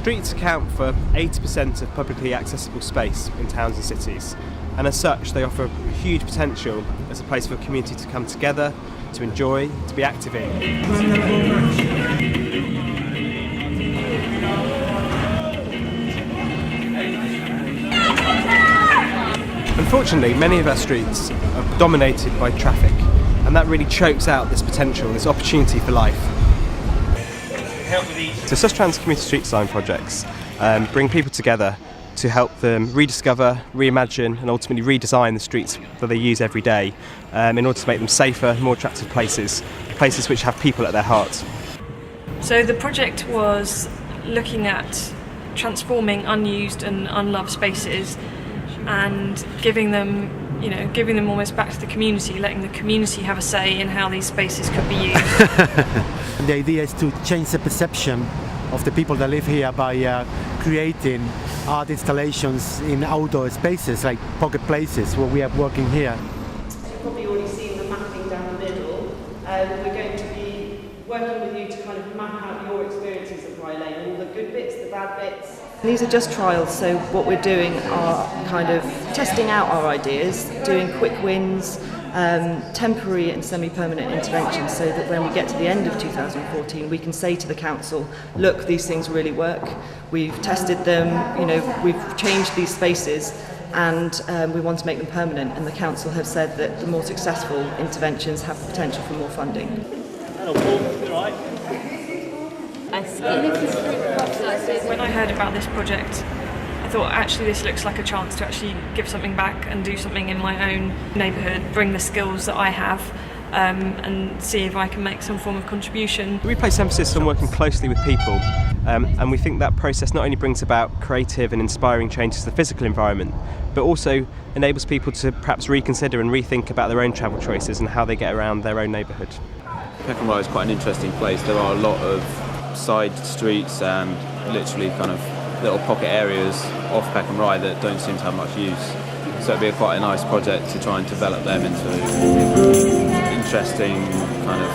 Streets account for 80% of publicly accessible space in towns and cities, and as such they offer huge potential as a place for a community to come together, to enjoy, to be active in. Unfortunately, many of our streets are dominated by traffic, and that really chokes out this potential, this opportunity for life. So Sustrans community street design projects bring people together to help them rediscover, reimagine and ultimately redesign the streets that they use every day in order to make them safer, more attractive places which have people at their heart. So the project was looking at transforming unused and unloved spaces and giving them almost back to the community, letting the community have a say in how these spaces could be used. The idea is to change the perception of the people that live here by creating art installations in outdoor spaces like Pocket Places, where we are working here. You've probably already seen the mapping down the middle. We're going to be working with you to kind of map out your experiences of Rye Lane, all the good bits, the bad bits. These are just trials, so what we're doing are kind of testing out our ideas, doing quick wins, temporary and semi-permanent interventions, so that when we get to the end of 2014 we can say to the council, look, these things really work, we've tested them, we've changed these spaces and we want to make them permanent, and the council have said that the more successful interventions have the potential for more funding. Hello Paul, you alright? When I heard about this project, I thought actually this looks like a chance to actually give something back and do something in my own neighbourhood, bring the skills that I have and see if I can make some form of contribution. We place emphasis on working closely with people and we think that process not only brings about creative and inspiring changes to the physical environment, but also enables people to perhaps reconsider and rethink about their own travel choices and how they get around their own neighbourhood. Peckham Rye is quite an interesting place. There are a lot of side streets and literally kind of little pocket areas off Peckham Rye that don't seem to have much use. So it'd be quite a nice project to try and develop them into interesting kind of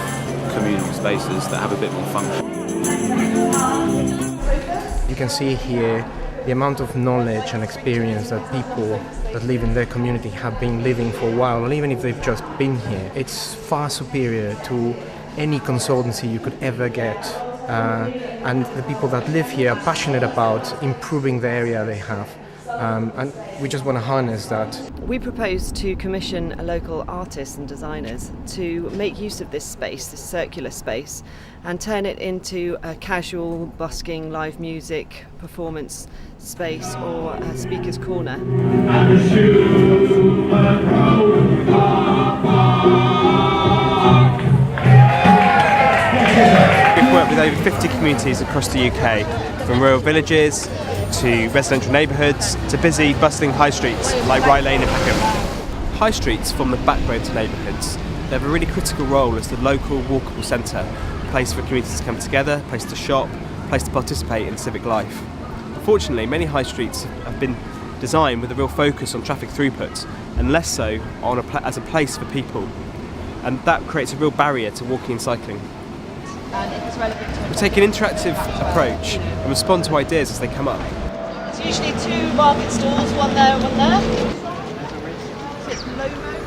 communal spaces that have a bit more function. You can see here the amount of knowledge and experience that people that live in their community have been living for a while, and even if they've just been here, it's far superior to any consultancy you could ever get. And the people that live here are passionate about improving the area they have, and we just want to harness that. We propose to commission local artists and designers to make use of this space, this circular space, and turn it into a casual, busking, live music, performance space or a speaker's corner. We've worked with over 50 communities across the UK, from rural villages to residential neighbourhoods to busy, bustling high streets like Rye Lane in Peckham. High streets form the backbone to neighbourhoods. They have a really critical role as the local walkable centre, a place for communities to come together, a place to shop, a place to participate in civic life. Unfortunately, many high streets have been designed with a real focus on traffic throughput and less so on as a place for people, and that creates a real barrier to walking and cycling. We take an interactive approach and respond to ideas as they come up. It's usually two market stalls, one there, one there.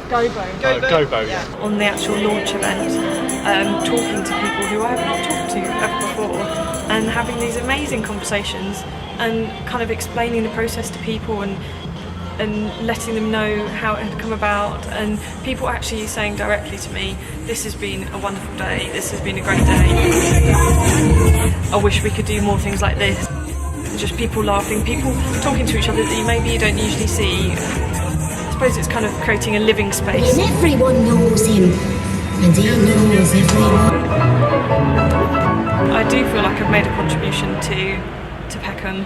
Gobo, yeah. On the actual launch event, talking to people who I have not talked to ever before and having these amazing conversations and kind of explaining the process to people and letting them know how it had come about, and people actually saying directly to me, this has been a wonderful day, this has been a great day, I wish we could do more things like this. Just people laughing, people talking to each other that maybe you don't usually see. I suppose it's kind of creating a living space. And everyone knows him, and he knows everyone. I do feel like I've made a contribution to Peckham,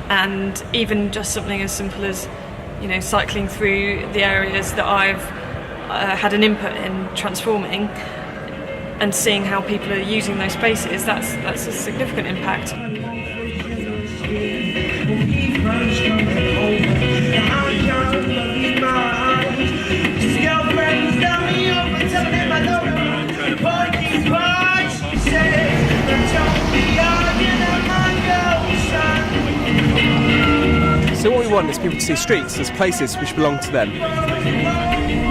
and even just something as simple as cycling through the areas that I've had an input in transforming and seeing how people are using those spaces, that's a significant impact. She said, don't be arguing, I'm gonna go, son. we want is people to see streets as places which belong to them.